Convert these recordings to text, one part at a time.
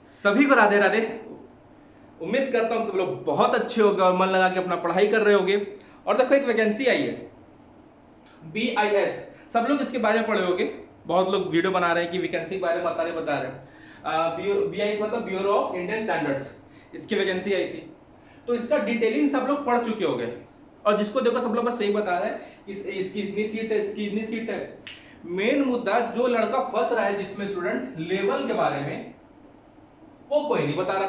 सभी को राधे राधे। उम्मीद करता हूँ सब लोग बहुत अच्छे होंगे और मन लगा के अपना पढ़ाई कर रहे होंगे। और देखो एक वैकेंसी आई है BIS, सब लोग इसके बारे में पढ़े होंगे। बहुत लोग वीडियो बना रहे हैं कि वैकेंसी के बारे में बता रहे हैं। BIS मतलब ब्यूरो ऑफ इंडियन स्टैंडर्ड्स, इसकी वैकेंसी आई थी। तो इसका डिटेलिंग सब लोग पढ़ चुके होंगे और जिसको देखो सब लोग बस यही बता रहे हैं इसकी इतनी सीट है, इसकी इतनी सीट है। मेन मुद्दा जो लड़का फंस रहा है जिसमें स्टूडेंट लेवल के बारे में वो कोई नहीं बता रहा।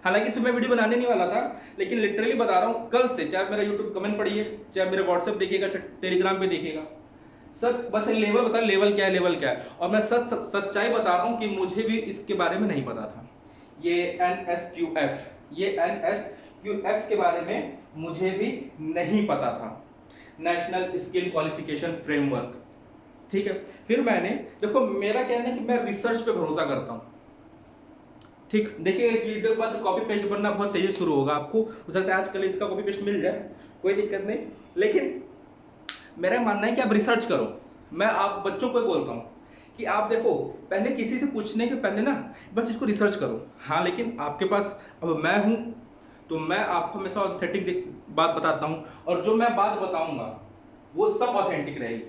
हालांकि इसमें मैं वीडियो बनाने नहीं वाला था, लेकिन लिटरली बता रहा हूं कल से, चाहे मेरा यूट्यूब कमेंट पढ़िए, चाहे मेरे व्हाट्सएप देखिएगा, टेलीग्राम पे देखिएगा, सब बस लेवल बता, लेवल क्या है, लेवल क्या है। और मैं सच्चाई बता रहा हूं कि मुझे भी इसके बारे में नहीं पता था। ये NSQF के बारे में मुझे भी नहीं पता था, नेशनल स्किल क्वालिफिकेशन फ्रेमवर्क। ठीक है, फिर मैंने देखो मेरा कहना है कि मैं रिसर्च पे भरोसा करता हूं। ठीक, देखिए इस वीडियो के बाद कॉपी पेस्ट बनना बहुत तेजी शुरू होगा, आपको हो सकता है आजकल इसका कॉपी पेस्ट मिल जाए, कोई दिक्कत नहीं। लेकिन मेरा मानना है कि आप रिसर्च करो। मैं आप बच्चों को बोलता हूँ कि आप देखो पहले किसी से पूछने के पहले ना बस इसको रिसर्च करो। हाँ, लेकिन आपके पास अब मैं हूँ तो मैं आपको हमेशा ऑथेंटिक बात बताता हूँ, और जो मैं बात बताऊंगा वो सब ऑथेंटिक रहेगी।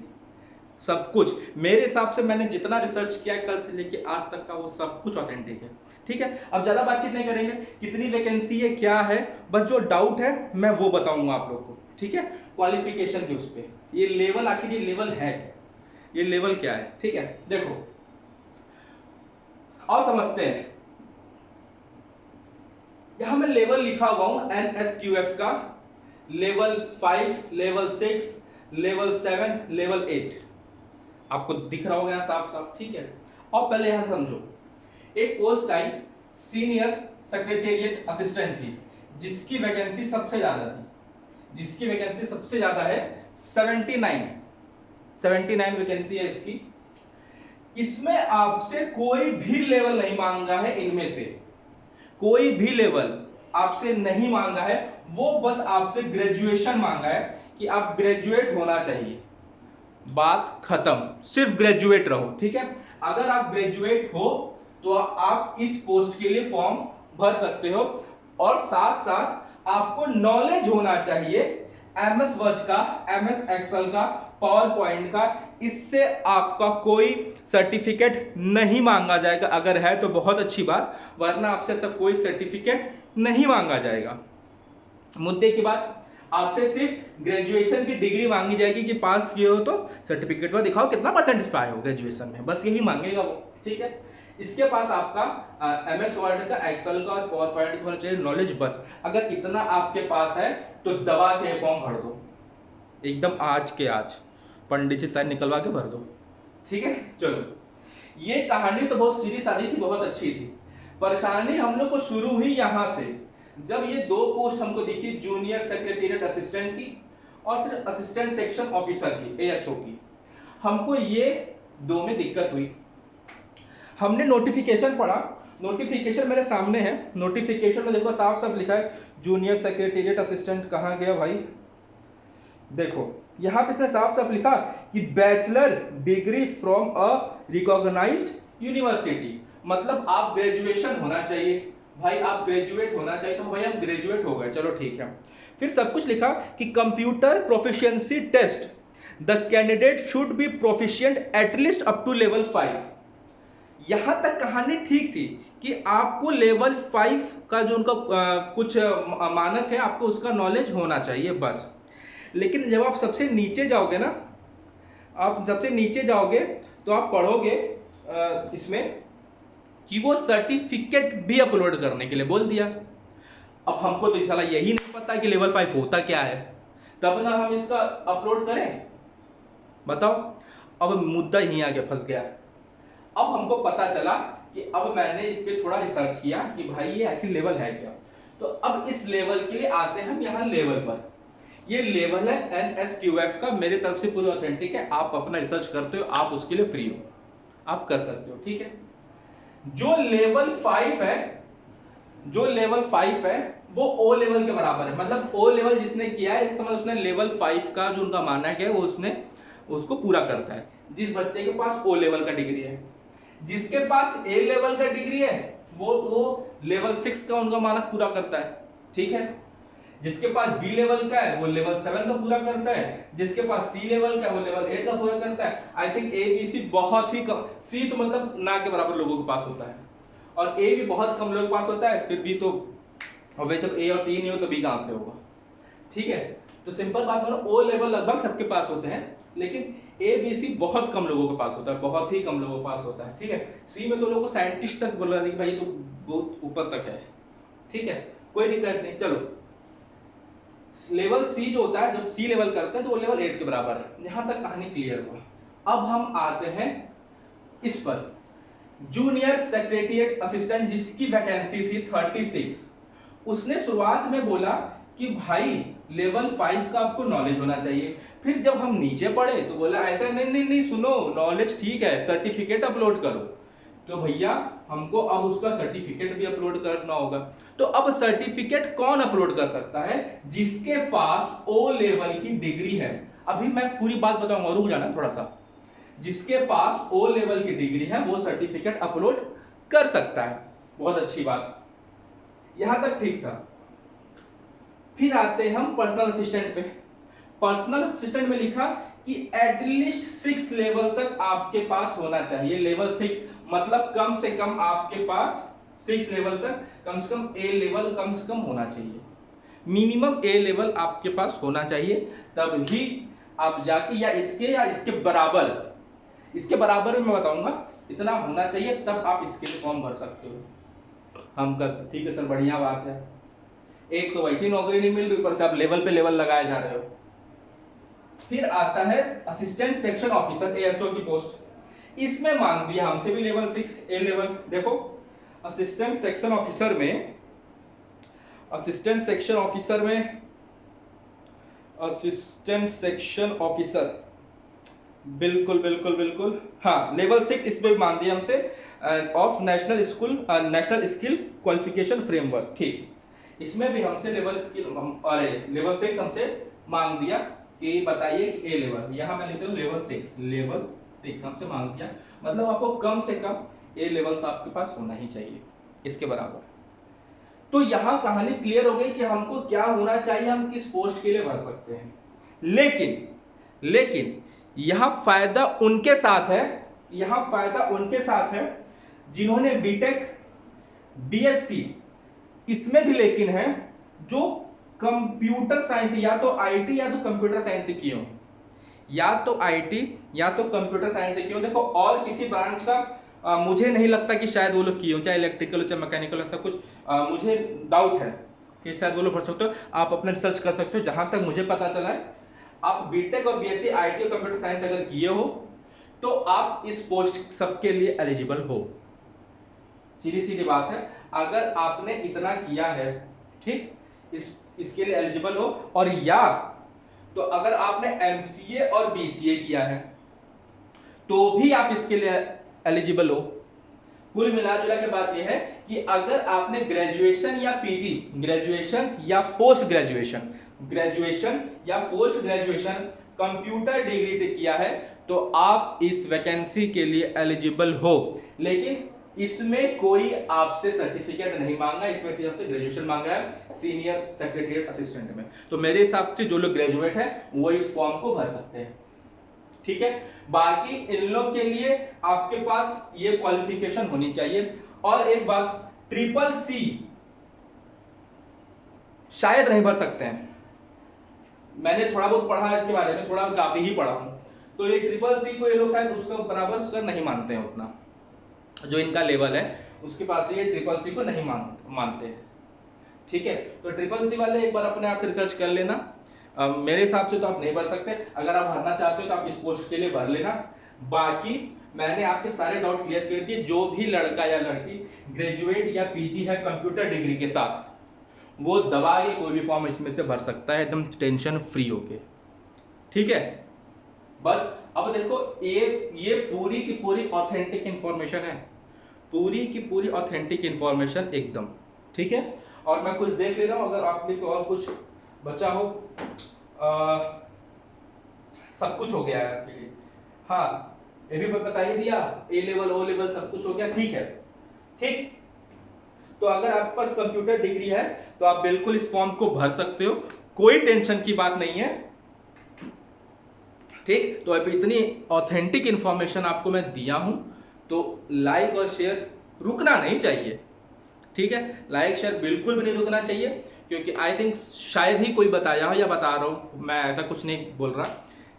सब कुछ मेरे हिसाब से मैंने जितना रिसर्च किया कल से लेके आज तक का वो सब कुछ ऑथेंटिक है। ठीक है, अब ज्यादा बातचीत नहीं करेंगे, कितनी वैकेंसी है क्या है, बस जो डाउट है मैं वो बताऊंगा आप लोग को। ठीक है, क्वालिफिकेशन के उस पे ये लेवल, आखिर ये लेवल है क्या, ये लेवल क्या है। ठीक है, देखो और समझते हैं। यहां मैं लेवल लिखा हुआ हूं NSQF का, लेवल 5, लेवल 6, लेवल 7, लेवल 8 आपको दिख रहा होगा यहाँ साफ साफ। ठीक है, और पहले यहां समझो, एक post I senior secretariat assistant की, जिसकी वैकेंसी सबसे ज्यादा थी, जिसकी वैकेंसी सबसे ज्यादा है 79 वैकेंसी है इसकी। इसमें आपसे कोई भी लेवल नहीं मांगा है, इनमें से कोई भी लेवल आपसे नहीं मांगा है, वो बस आपसे ग्रेजुएशन मांगा है कि आप ग्रेजुएट होना चाहिए, बात खत्म, सिर्फ ग्रेजुएट रहो। ठीक है, अगर आप ग्रेजुएट हो तो आप इस पोस्ट के लिए फॉर्म भर सकते हो, और साथ साथ आपको नॉलेज होना चाहिए MS वर्ड का, MS एक्सेल का, पावर पॉइंट का। इससे आपका कोई सर्टिफिकेट नहीं मांगा जाएगा, अगर है तो बहुत अच्छी बात, वरना आपसे ऐसा कोई सर्टिफिकेट नहीं मांगा जाएगा। मुद्दे की बात, आपसे सिर्फ ग्रेजुएशन की डिग्री मांगी जाएगी कि पास किए हो तो सर्टिफिकेट पर दिखाओ कितना परसेंटेज पाए हो ग्रेजुएशन में, बस यही मांगेगा वो। ठीक है, इसके पास आपका MS वर्ड का, एक्सेल का और पावर पॉइंट का होना चाहिए नॉलेज, बस। अगर इतना आपके पास है तो दबा के फॉर्म भर दो, एकदम आज के आज पंडित जी साइन निकलवा के भर दो। ठीक है, चलो ये कहानी तो बहुत सीधी सादी थी, बहुत अच्छी थी। परेशानी हम लोग को शुरू हुई यहां से, जब ये दो पोस्ट हमको दिखी, जूनियर सेक्रेटेरिएट असिस्टेंट की और फिर असिस्टेंट सेक्शन ऑफिसर की, ASO की। हमको ये दो में दिक्कत हुई। हमने नोटिफिकेशन पढ़ा, नोटिफिकेशन मेरे सामने है, नोटिफिकेशन में देखो साफ साफ लिखा है जूनियर सेक्रेटेरिएट असिस्टेंट। कहां गया भाई, देखो यहां पे इसने साफ साफ लिखा कि bachelor degree from a recognised university, मतलब आप ग्रेजुएशन होना चाहिए भाई, आप ग्रेजुएट होना चाहिए। तो भाई हम ग्रेजुएट हो गए, चलो ठीक है। फिर सब कुछ लिखा कि computer proficiency test, the candidate should be proficient at least up to level 5। यहां तक कहानी ठीक थी कि आपको लेवल 5 का जो उनका कुछ मानक है, आपको उसका नॉलेज होना चाहिए बस। लेकिन जब आप सबसे नीचे जाओगे ना, आप सबसे नीचे जाओगे तो आप पढ़ोगे इसमें कि वो सर्टिफिकेट भी अपलोड करने के लिए बोल दिया। अब हमको तो साला यही नहीं पता कि लेवल 5 होता क्या है, तब ना हम इसका अपलोड करें, बताओ। अब मुद्दा यहीं आके फंस गया। अब हमको पता चला कि अब मैंने इस पे थोड़ा रिसर्च किया कि भाई ये आखिर लेवल है क्या। तो अब इस लेवल के लिए आते हैं हम यहाँ लेवल पर। ये लेवल है NSQF का, मेरी तरफ से पूरी ऑथेंटिक है, आप अपना रिसर्च करते हो, आप उसके लिए फ्री हो, आप कर सकते हो। ठीक है, जो लेवल 5 है, जो लेवल 5 है वो O लेवल के बराबर है, मतलब O लेवल जिसने किया है इसका मतलब उसने लेवल 5 का जो उनका मानक है वो उसने उसको पूरा करता है। जिस बच्चे के पास O लेवल का डिग्री है, जिसके पास A लेवल का डिग्री है वो लेवल 6 का उनका मानक पूरा करता है, ठीक है। जिसके पास बी लेवल का है वो लेवल 7 का पूरा करता है, जिसके पास सी लेवल का है वो लेवल 8 का पूरा करता है। I think A B C बहुत ही कम, सी तो मतलब ना के बराबर लोगों के पास होता है, और ए भी बहुत कम लोगों के पास होता है, फिर बी तो, और जब ए और सी नहीं हो तो बी कहां से होगा, ठीक है। तो सिंपल बात करो, ओ लेवल लगभग सबके पास होते हैं, लेकिन ए बी सी बहुत कम लोगों के पास होता है, बहुत ही कम लोगों के पास होता है, ठीक है। सी में तो लोगों को साइंटिस्ट तक बोल रहा है कि भाई ये तो बहुत ऊपर तक है, ठीक है, कोई दिक्कत नहीं। चलो, लेवल सी जो होता है, जब सी लेवल करते हैं तो वो लेवल 8 के बराबर है। यहां तक कहानी क्लियर हुआ। अब हम आते हैं इस पर, जूनियर सेक्रेटरिएट असिस्टेंट जिसकी वैकेंसी थी 36। उसने शुरुआत में बोला कि भाई लेवल 5 का आपको नॉलेज होना चाहिए। फिर जब हम नीचे पढ़े तो बोला ऐसा नहीं नहीं नहीं, सुनो, नॉलेज ठीक है, सर्टिफिकेट अपलोड करो। तो भैया हमको अब उसका सर्टिफिकेट भी अपलोड करना होगा। तो अब सर्टिफिकेट कौन अपलोड कर सकता है? जिसके पास ओ लेवल की डिग्री है। अभी मैं पूरी बात बताऊंगा, रुक जाना थोड़ा सा। जिसके पास ओ लेवल की डिग्री है वो सर्टिफिकेट अपलोड कर सकता है। बहुत अच्छी बात, यहां तक ठीक था। फिर आते हैं हम पर्सनल असिस्टेंट पे। पर्सनल असिस्टेंट में लिखा कि एटलीस्ट 6 लेवल तक आपके पास होना चाहिए। लेवल 6 मतलब कम से कम आपके पास 6 लेवल तक कम से कम ए लेवल कम से कम होना चाहिए। मिनिमम ए लेवल आपके पास होना चाहिए, तब ही आप जाके या इसके बराबर, इसके बारे में मैं बताऊंगा, इतना होना चाहिए तब आप इसके लिए फॉर्म भर सकते हो। हम कर ठीक है सर, बढ़िया बात है। एक तो वैसी नौकरी नहीं मिल रही, ऊपर से आप लेवल पे लेवल लगाए जा रहे हो। फिर आता है असिस्टेंट सेक्शन ऑफिसर, एएसओ की पोस्ट। इसमें मांग दिया हमसे भी लेवल 6 ए लेवल। देखो असिस्टेंट सेक्शन ऑफिसर में, असिस्टेंट सेक्शन ऑफिसर में, असिस्टेंट सेक्शन ऑफिसर, बिल्कुल बिल्कुल बिल्कुल, हाँ लेवल 6 इसमें भी मांग दिया हमसे, of national school national skill qualification framework, ठीक। इसमें भी हमसे लेवल स्किल अरे लेवल 6 हमसे मांग दिया कि बताइए कि ए लेवल, यहां मैं लिखता हूं लेवल 6, लेवल 6 हमसे मांग दिया, मतलब आपको कम से कम ए लेवल तो आपके पास होना ही चाहिए, इसके बराबर। तो यहां कहानी क्लियर हो गई कि हमको क्या होना चाहिए, हम किस पोस्ट के लिए भर सकते हैं। लेकिन यहां फायदा उनके साथ है, यहां फायदा उनके साथ है जिन्होंने बीटेक बीएससी इसमें भी लेकिन है, जो कंप्यूटर साइंस या तो आईटी या तो कंप्यूटर साइंस से किए हो, या तो आईटी या तो कंप्यूटर साइंस से किए हो। देखो और किसी ब्रांच का मुझे नहीं लगता कि शायद वो लोग किए हो, चाहे इलेक्ट्रिकल हो चाहे मैकेनिकल, ऐसा कुछ मुझे डाउट है कि शायद वो लोग पढ़ सकते हो। आप अपना रिसर्च कर सकते हो, जहां तक मुझे पता चला है आप बीटेक और बीएससी आईटी और कंप्यूटर साइंस अगर किए हो तो आप इस पोस्ट सबके लिए एलिजिबल हो। सीधी सीधी बात है, अगर आपने इतना किया है, ठीक, इसके लिए एलिजिबल हो। और या तो अगर आपने एमसीए और बीसीए किया है तो भी आप इसके लिए एलिजिबल हो। कुल मिलाजुला के बात यह है कि अगर आपने ग्रेजुएशन या पीजी, ग्रेजुएशन या पोस्ट ग्रेजुएशन, ग्रेजुएशन या पोस्ट ग्रेजुएशन कंप्यूटर डिग्री से किया है तो आप इस वैकेंसी के लिए एलिजिबल हो। लेकिन इसमें कोई आपसे सर्टिफिकेट नहीं मांगा, इसमें सिर्फ आपसे ग्रेजुएशन मांगा है सीनियर सेक्रेटरिएट असिस्टेंट में। तो मेरे हिसाब से जो लोग ग्रेजुएट है वो इस फॉर्म को भर सकते हैं, ठीक है। बाकी इन लोग के लिए आपके पास ये क्वालिफिकेशन होनी चाहिए। और एक बात, ट्रिपल सी शायद नहीं भर सकते हैं, मैंने थोड़ा बहुत पढ़ा है इसके बारे में, थोड़ा काफी ही पढ़ा हूं। तो ये ट्रिपल सी को ये लोग शायद उसका बराबर उसका नहीं मानते हैं, उतना जो इनका लेवल है उसके पास ये ट्रिपल सी को नहीं मानते हैं, ठीक है। तो ट्रिपल सी वाले एक बार अपने आप से रिसर्च कर लेना। मेरे हिसाब से तो आप नहीं भर सकते, अगर आप भरना चाहते हो तो आप इस पोस्ट के लिए भर लेना। बाकी मैंने आपके सारे डाउट क्लियर कर दिए। जो भी लड़का या लड़की ग्रेजुएट या पीजी है कंप्यूटर डिग्री के साथ, वो दबा के कोई भी फॉर्म इसमें से भर सकता है एकदम टेंशन फ्री होके, ठीक है। बस अब देखो ये पूरी की पूरी ऑथेंटिक इंफॉर्मेशन है, पूरी की पूरी ऑथेंटिक इंफॉर्मेशन एकदम, ठीक है। और मैं कुछ देख ले रहा हूं, अगर आपने और कुछ बचा हो, सब कुछ हो गया है आपके लिए। हाँ ये भी बता ही दिया, ए लेवल ओ लेवल सब कुछ हो गया, ठीक है, ठीक। तो अगर आपके पास कंप्यूटर डिग्री है तो आप बिल्कुल इस फॉर्म को भर सकते हो, कोई टेंशन की बात नहीं है। ठीक, तो अब इतनी ऑथेंटिक इंफॉर्मेशन आपको मैं दिया हूं, तो लाइक और शेयर रुकना नहीं चाहिए। ठीक है, लाइक शेयर बिल्कुल भी नहीं रुकना चाहिए, क्योंकि आई थिंक शायद ही कोई बताया हो या बता रहा हूं, मैं ऐसा कुछ नहीं बोल रहा।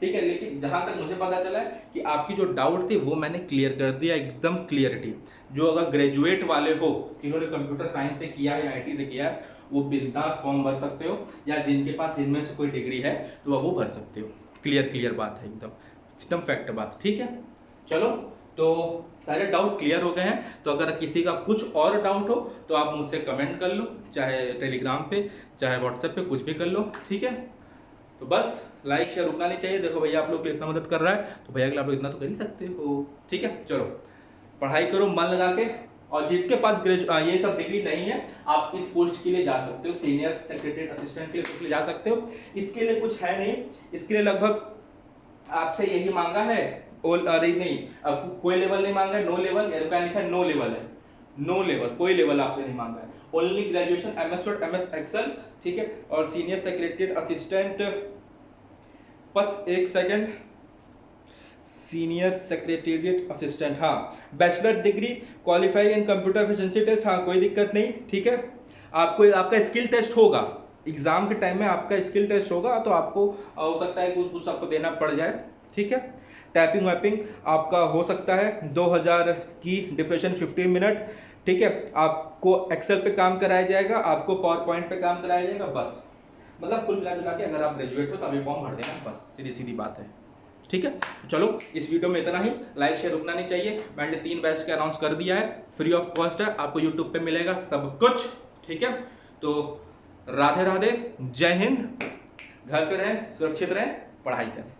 ठीक है, लेकिन जहां तक मुझे पता चला है कि आपकी जो डाउट थी वो मैंने क्लियर कर दिया, एकदम क्लियरिटी। जो अगर ग्रेजुएट वाले हो, जिन्होंने कंप्यूटर साइंस से किया है या आईटी से किया है, वो बिंदास फॉर्म भर सकते हो, या जिनके पास इनमें से कोई डिग्री है तो वो भर सकते हो। क्लियर बात है, एकदम एकदम फैक्ट बात। ठीक है, चलो, तो सारे डाउट क्लियर हो गए हैं। तो अगर किसी का कुछ और डाउट हो तो आप मुझसे कमेंट कर लो, चाहे टेलीग्राम पे चाहे व्हाट्सएप पे, कुछ भी कर लो। ठीक है, तो बस लाइक शेयर रुकना नहीं चाहिए। देखो भैया आप लोग को इतना मदद कर रहा है तो भैया के लिए आप लोग इतना तो कर ही सकते हो। ठीक है, चलो पढ़ाई करो मन लगा के, और जिसके पास ये सब डिग्री नहीं है, आप इस पोस्ट के लिए जा सकते हो, सीनियर सेक्रेटरी असिस्टेंट के लिए जा सकते हो। इसके लिए कुछ है नहीं, इसके लिए लगभग आपसे यही मांगा है, अरे नहीं, अब कोई लेवल नहीं मांगा है, नो लेवल, या तो क्या लिखा है, नो लेवल है, नो लेवल, कोई लेवल आपसे नहीं मांगा है, only graduation MS word MS Excel. ठीक है, और सीनियर सेक्रेटरी असिस्टेंट, बस एक सेकंड, सीनियर सेक्रेटेरिएट असिस्टेंट, हाँ, bachelor degree, qualify in computer efficiency test, हाँ कोई दिक्कत नहीं। ठीक है, आपको आपका स्किल टेस्ट होगा, एग्जाम के टाइम में आपका स्किल टेस्ट होगा, तो आपको हो सकता है कुछ आपको देना पड़ जाए। ठीक है, टाइपिंग वाइपिंग आपका हो सकता है 2000 की डिप्रेशन 15 मिनट। ठीक है, आपको एक्सेल पे काम कराया जाएगा, आपको पावर पॉइंट पे काम कराया जाएगा, बस मतलब कुल मिला जुला के अगर आप ग्रेजुएट हो तो अभी फॉर्म भर देना, बस सीधी सीधी बात है। ठीक है, तो चलो इस वीडियो में इतना ही, लाइक शेयर रुकना नहीं चाहिए। मैंने 3 बैच के अनाउंस कर दिया है, फ्री ऑफ कॉस्ट है, आपको यूट्यूब पे मिलेगा सब कुछ। ठीक है, तो राधे राधे, जय हिंद, घर पे रहें, सुरक्षित रहें, पढ़ाई करें।